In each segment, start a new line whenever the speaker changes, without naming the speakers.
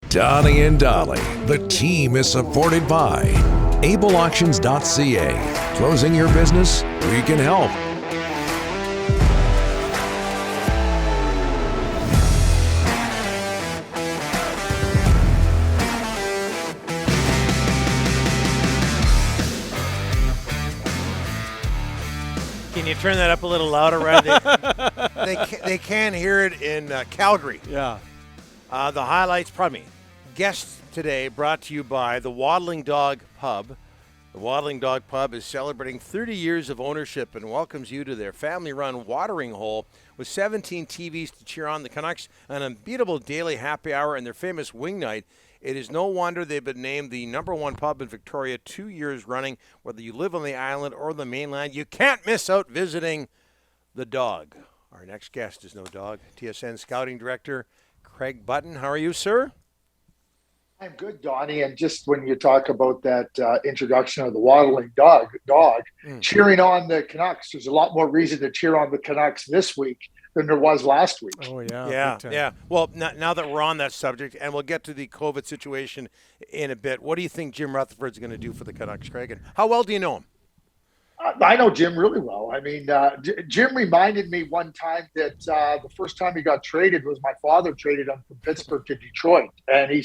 Donnie and Dolly, the team is supported by ableauctions.ca. Closing your business? We can help.
Can you turn that up a little louder, Ryan? They can't hear it in Calgary.
Yeah.
The highlights, guests today brought to you by the Waddling Dog Pub. The Waddling Dog Pub is celebrating 30 years of ownership and welcomes you to their family-run watering hole with 17 TVs to cheer on the Canucks, an unbeatable daily happy hour, and their famous wing night. It is no wonder they've been named the #1 pub in Victoria 2 years running. Whether you live on the island or the mainland, you can't miss out visiting the Dog. Our next guest is no dog, TSN Scouting Director Craig Button. How are you, sir?
I'm good, Donnie. And just when you talk about that introduction of the waddling dog, cheering on the Canucks, there's a lot more reason to cheer on the Canucks this week than there was last week.
Oh, yeah.
Yeah. Well, now that we're on that subject, and we'll get to the COVID situation in a bit, what do you think Jim Rutherford's going to do for the Canucks, Craig? And how well do you know him?
I know Jim really well. I mean, Jim reminded me one time that the first time he got traded was my father traded him from Pittsburgh to Detroit. And he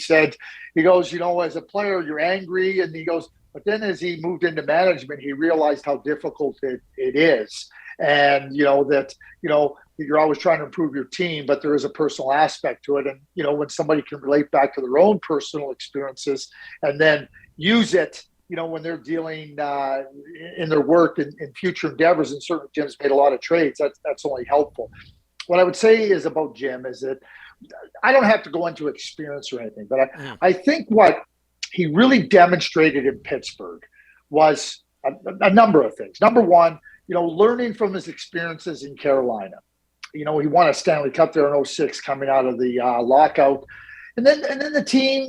goes, as a player, you're angry. And he goes, but then as he moved into management, he realized how difficult it is. And, you're always trying to improve your team, but there is a personal aspect to it. And, when somebody can relate back to their own personal experiences and then use it, when they're dealing in their work and in future endeavors, and certainly Jim's made a lot of trades, that's only helpful. What I would say is about Jim is that I don't have to go into experience or anything, but I think what he really demonstrated in Pittsburgh was a number of things. Number one, learning from his experiences in Carolina. He won a Stanley Cup there in 2006 coming out of the lockout. And then the team,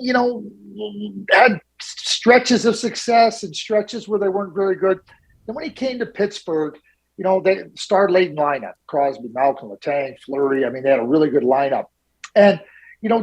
had stretches of success and stretches where they weren't very good. Then when he came to Pittsburgh, they started late lineup: Crosby, Malcolm, Letang, Fleury. I mean, they had a really good lineup. And,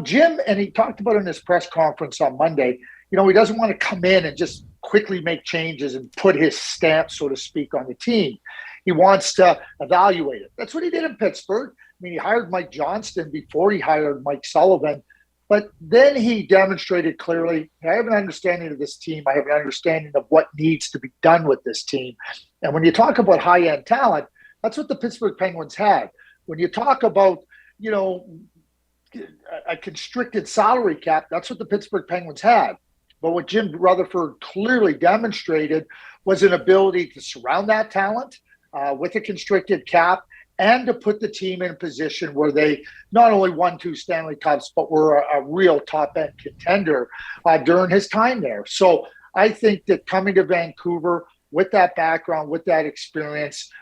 Jim, and he talked about it in his press conference on Monday, he doesn't want to come in and just quickly make changes and put his stamp, so to speak, on the team. He wants to evaluate it. That's what he did in Pittsburgh. I mean, he hired Mike Johnston before he hired Mike Sullivan. But then he demonstrated clearly, I have an understanding of this team. I have an understanding of what needs to be done with this team. And when you talk about high-end talent, that's what the Pittsburgh Penguins had. When you talk about, a constricted salary cap, that's what the Pittsburgh Penguins had. But what Jim Rutherford clearly demonstrated was an ability to surround that talent with a constricted cap, and to put the team in a position where they not only won 2 Stanley Cups, but were a real top-end contender during his time there. So I think that coming to Vancouver with that background, with that experience,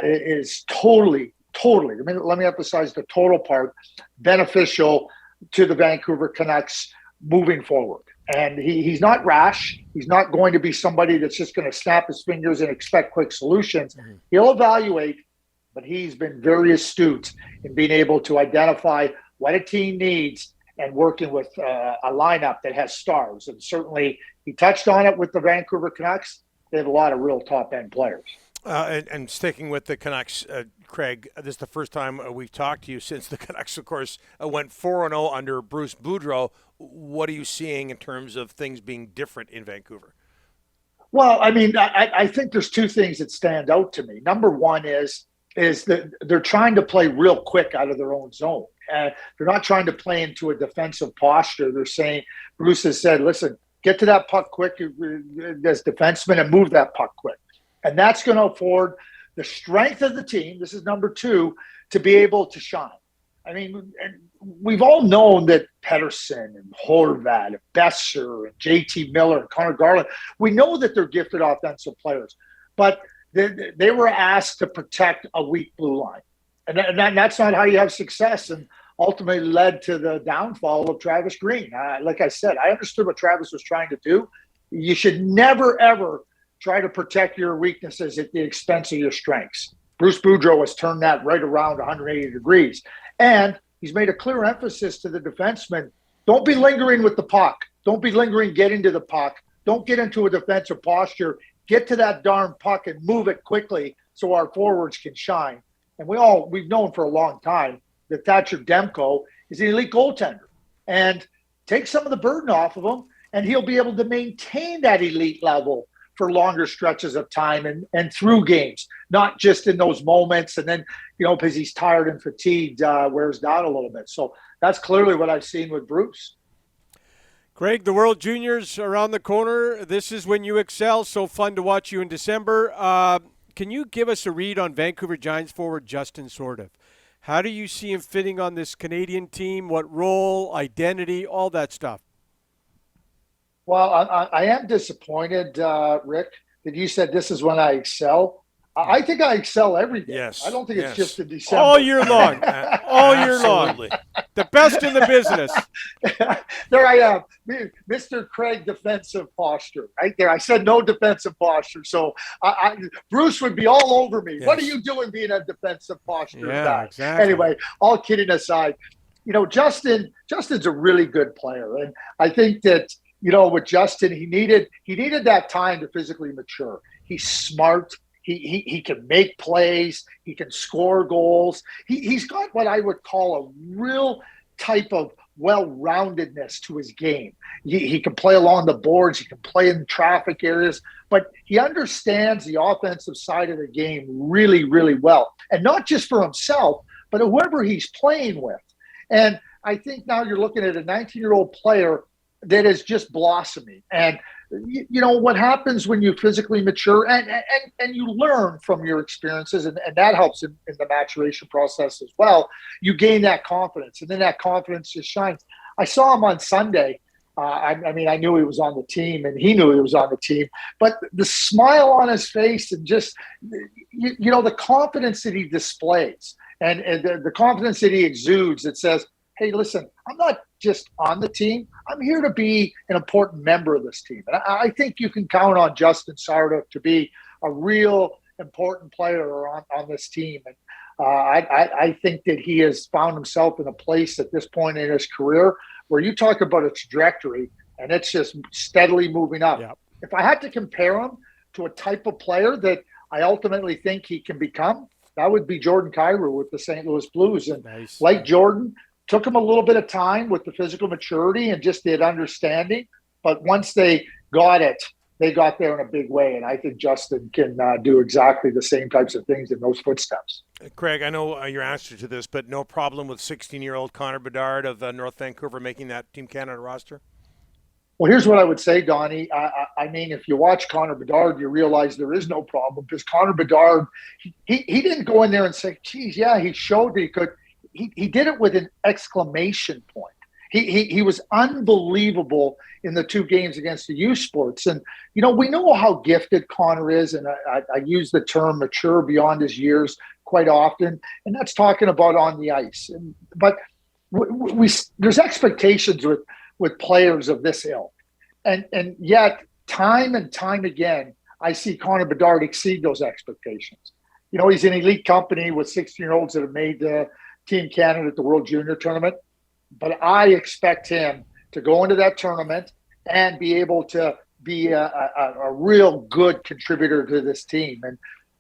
is totally, let me emphasize the total part, beneficial to the Vancouver Canucks moving forward. And he's not rash. He's not going to be somebody that's just going to snap his fingers and expect quick solutions. Mm-hmm. He'll evaluate, but he's been very astute in being able to identify what a team needs and working with a lineup that has stars. And certainly he touched on it with the Vancouver Canucks. They have a lot of real top-end players.
And sticking with the Canucks, Craig, this is the first time we've talked to you since the Canucks, of course, went 4-0 under Bruce Boudreau. What are you seeing in terms of things being different in Vancouver?
Well, I mean, I think there's 2 things that stand out to me. Number one is that they're trying to play real quick out of their own zone. They're not trying to play into a defensive posture. They're saying, Bruce has said, listen, get to that puck quick as defensemen and move that puck quick. And that's going to afford the strength of the team, this is number 2, to be able to shine. I mean, we've all known that Pettersson and Horvat and Besser and JT Miller and Connor Garland, we know that they're gifted offensive players. But they were asked to protect a weak blue line. And that's not how you have success, and ultimately led to the downfall of Travis Green. Like I said, I understood what Travis was trying to do. You should never, ever try to protect your weaknesses at the expense of your strengths. Bruce Boudreau has turned that right around 180 degrees. And he's made a clear emphasis to the defensemen, Don't be lingering with the puck. Don't be lingering getting to the puck. Don't get into a defensive posture. Get to that darn puck and move it quickly so our forwards can shine. And we've known for a long time that Thatcher Demko is an elite goaltender. And take some of the burden off of him, and he'll be able to maintain that elite level for longer stretches of time and through games, not just in those moments. And then, because he's tired and fatigued, wears down a little bit. So that's clearly what I've seen with Bruce.
Craig, the World Juniors around the corner. This is when you excel. So fun to watch you in December. Can you give us a read on Vancouver Giants forward Justin Sourdif? How do you see him fitting on this Canadian team? What role, identity, all that stuff?
Well, I am disappointed, Rick, that you said this is when I excel. I think I excel every day.
Yes.
I don't think it's just in December.
All year long. All year long. The best in the business.
There I am, Mr. Craig defensive posture. Right there. I said no defensive posture. So Bruce would be all over me. Yes. What are you doing being a defensive posture guy?
Exactly.
Anyway, all kidding aside, Justin's a really good player. And I think that, with Justin, he needed that time to physically mature. He's smart. He can make plays. He can score goals. He's got what I would call a real type of well-roundedness to his game. He can play along the boards. He can play in traffic areas. But he understands the offensive side of the game really, really well. And not just for himself, but whoever he's playing with. And I think now you're looking at a 19-year-old player that is just blossoming. And what happens when you physically mature and you learn from your experiences, and that helps in the maturation process as well. You gain that confidence, and then that confidence just shines. I saw him on Sunday. I knew he was on the team, and he knew he was on the team. But the smile on his face and just, the confidence that he displays and the confidence that he exudes that says, hey, listen, I'm not just on the team. I'm here to be an important member of this team. And I think you can count on Justin Sourdif to be a real important player on this team. And I think that he has found himself in a place at this point in his career where you talk about a trajectory, and it's just steadily moving up.
Yep.
If I had to compare him to a type of player that I ultimately think he can become, that would be Jordan Kyrou with the St. Louis Blues. And like Jordan, took him a little bit of time with the physical maturity and just the understanding. But once they got it, they got there in a big way. And I think Justin can do exactly the same types of things in those footsteps.
Craig, I know your answer to this, but no problem with 16-year-old Connor Bedard of North Vancouver making that Team Canada roster?
Well, here's what I would say, Donnie. I mean, if you watch Connor Bedard, you realize there is no problem because Connor Bedard, he didn't go in there and say, geez, yeah, he showed that he could. He did it with an exclamation point. He was unbelievable in the two games against the U Sports. And, we know how gifted Connor is. And I use the term mature beyond his years quite often. And that's talking about on the ice. But there's expectations with players of this ilk. And yet, time and time again, I see Connor Bedard exceed those expectations. He's in elite company with 16-year-olds that have made Team Canada at the World Junior Tournament. But I expect him to go into that tournament and be able to be a real good contributor to this team. And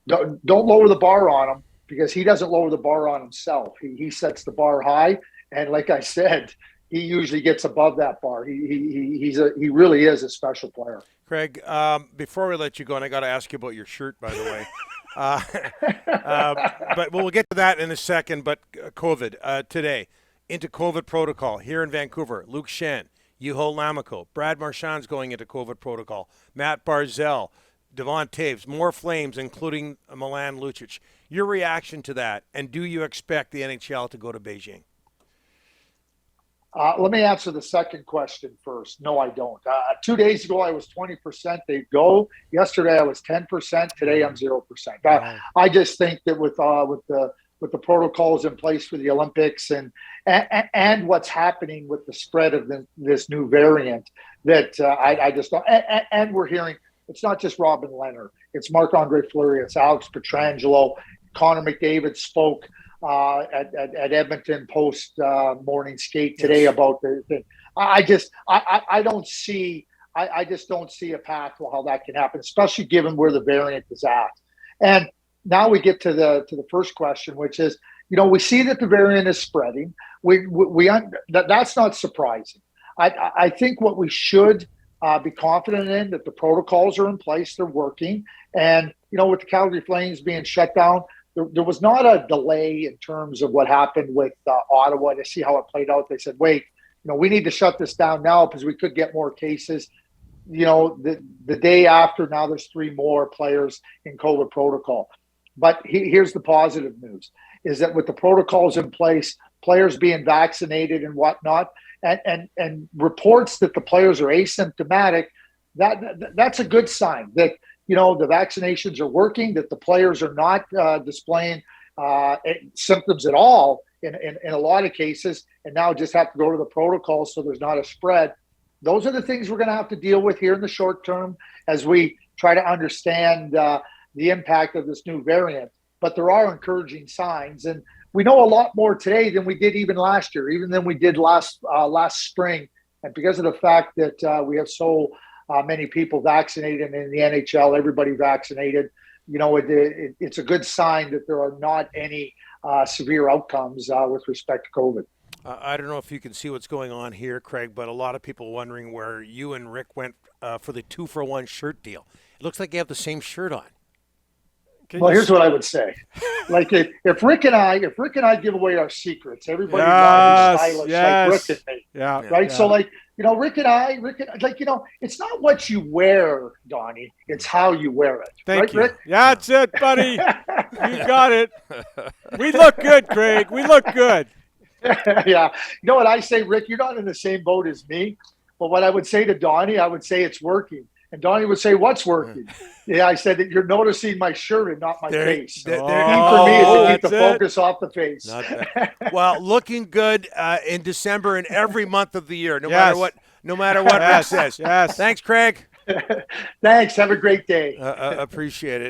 don't lower the bar on him because he doesn't lower the bar on himself. He sets the bar high. And like I said, he usually gets above that bar. He really is a special player.
Craig, before we let you go, and I got to ask you about your shirt, by the way. But we'll get to that in a second. But COVID today, into COVID protocol here in Vancouver. Luke Shen, Juho Lammikko, Brad Marchand's going into COVID protocol. Matt Barzal, Devon Taves, more Flames, including Milan Lucic. Your reaction to that, and do you expect the NHL to go to Beijing?
Let me answer the second question first. No, I don't. 2 days ago, I was 20%. They go. Yesterday, I was 10%. Today, I'm 0%. I just think that with the protocols in place for the Olympics and what's happening with the spread of this new variant, that I just don't. And we're hearing it's not just Robin Leonard. It's Marc-Andre Fleury. It's Alex Pietrangelo. Connor McDavid spoke at Edmonton post morning skate today about the thing. I don't see. I just don't see a path to how that can happen, especially given where the variant is at. And now we get to the first question, which is, we see that the variant is spreading. That's not surprising. I think what we should be confident in, that the protocols are in place, they're working, and with the Calgary Flames being shut down, there was not a delay in terms of what happened with Ottawa. To see how it played out, they said, wait, we need to shut this down now because we could get more cases. The day after, now there's 3 more players in COVID protocol. But here's the positive news, is that with the protocols in place, players being vaccinated and whatnot, and reports that the players are asymptomatic, that's a good sign that, the vaccinations are working, that the players are not displaying symptoms at all in a lot of cases, and now just have to go to the protocol so there's not a spread. Those are the things we're going to have to deal with here in the short term as we try to understand the impact of this new variant. But there are encouraging signs, and we know a lot more today than we did even last year, even than we did last spring. And because of the fact that we have so many people vaccinated in the NHL, everybody vaccinated, it's a good sign that there are not any severe outcomes with respect to COVID.
I don't know if you can see what's going on here, Craig, but a lot of people wondering where you and Rick went for the 2-for-1 shirt deal. It looks like you have the same shirt on.
Here's what I would say. Like if Rick and I give away our secrets, everybody wants to be stylish like Rick and me.
Yeah.
Right.
Yeah.
So Rick and I, it's not what you wear, Donnie. It's how you wear it.
Thank you.
Rick?
Yeah, that's it, buddy. You got it. We look good, Craig. We look good.
Yeah. You know what I say, Rick? You're not in the same boat as me. But what I would say to Donnie, I would say it's working. And Donnie would say, what's working? Yeah, I said that you're noticing my shirt and not my face.
For
me is to keep the focus off the face.
Well, looking good in December and every month of the year, no matter what Rick says.
Yes.
Thanks, Craig.
Thanks. Have a great day.
Appreciate it.